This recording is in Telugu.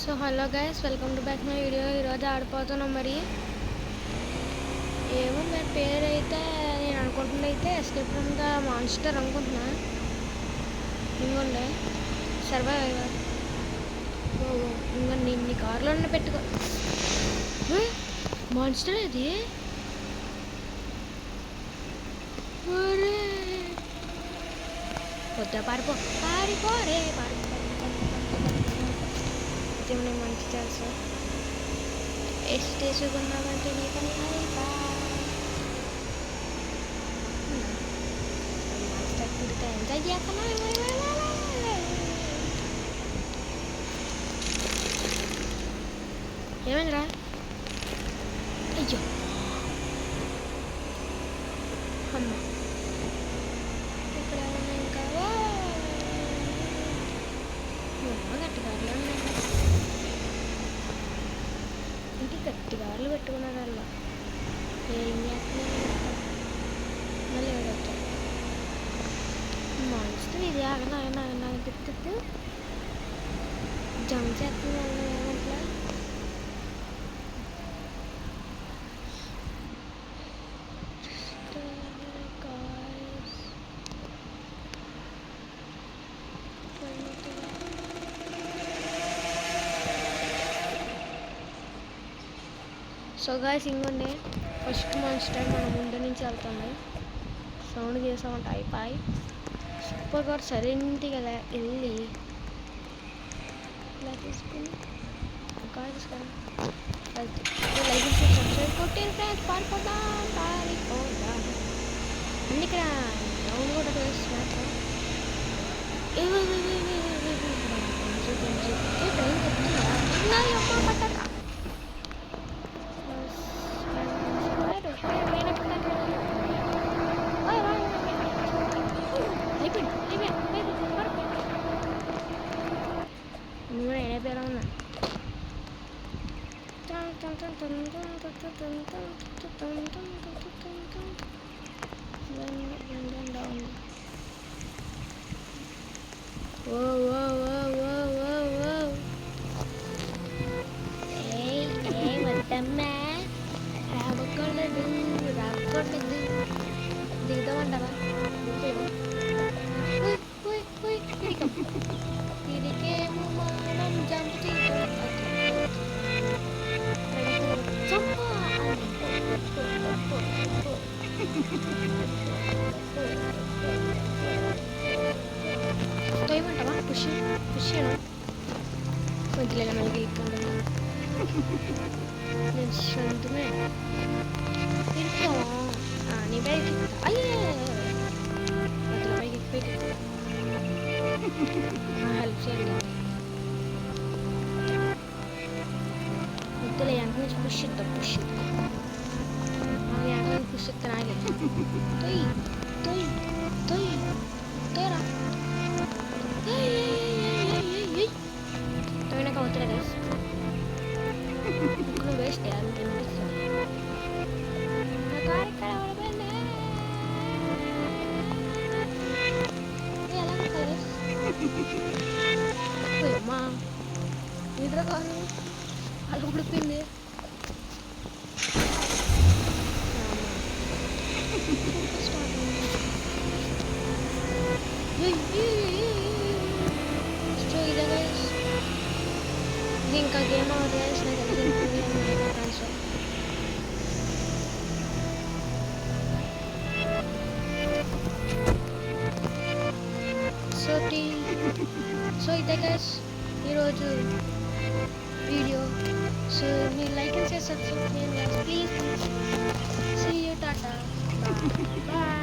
So hello guys, welcome to back my video. ఈరోజు ఆడిపోతున్నాం. మరి ఏమో మరి పేరు అయితే నేను అనుకుంటున్నా అయితే ఎస్కేప్ ఫ్రమ్ ద మాన్స్టర్ అనుకుంటున్నా. ఇంకొండే సర్వైవర్. ఇంకొండి నీ కారులోనే పెట్టుకో. మాన్స్టర్ అది వద్దా, పారిపో పారిపోరే దేవుని మంచి తెలుసు. ఎస్టేసుకున్నామంటే నీ పని మాస్టర్ తిరిగితే ఎంజాయ్ చేస్తున్నా. ఏమైందిరా? అయ్యో అమ్మ, ఇక్కడ ఇంకా గట్టిగారులు ఉన్నాయి. ఇంటి గట్టిగారులు పెట్టుకున్నారు వాళ్ళు. ఏం చేస్తున్నారు మళ్ళీ వచ్చారు. మాన్స్టర్ ఇది ఆగనా తిప్పు జంప్ చేస్తున్నారు. ఏమంటా సో గాయ్స్, ఇంకొండే ఫస్ట్ మాన్స్టర్ మన ముందు నుంచి వెళ్తుంది. సౌండ్ చేసామంటే అయిపోయి సూపర్ గారు సరేంటి కదా వెళ్ళి ఇలా తీసుకుని సబ్స్క్రైబ్ కొట్టిన ఫ్రెండ్స్. పారిపోదాం అన్ని ఇక్కడ రౌండ్ కూడా వేస్తున్నారు. పట్టరా పేరు ఉన్నా. వద్దమ్మా, రావకూడదు దిగుతామంటారా? తిరిగేమో మనం జంప్ ఏమంటావా? పుష్యనా కొద్దిగా మనకి నేను సొంతమే నీ పైకి అయ్యే పైకి హెల్ప్ చేయండి. వద్దులే, వెనక నుంచి పుష్ పుషిస్తాను ఆగే తోయరా తోయినాక వద్దులే గైస్. ఇప్పుడు వేస్ట్ అమ్మా నిద్ర కాదు అలా ఉడిపింది. ఇంకా గేమ్ అవుతుంది. సో ఇదే గైస్ ఈరోజు వీడియో. సో మీరు లైక్ అండ్ షేర్ సబ్స్క్రైబ్ చేయండి please. See you, tata, bye.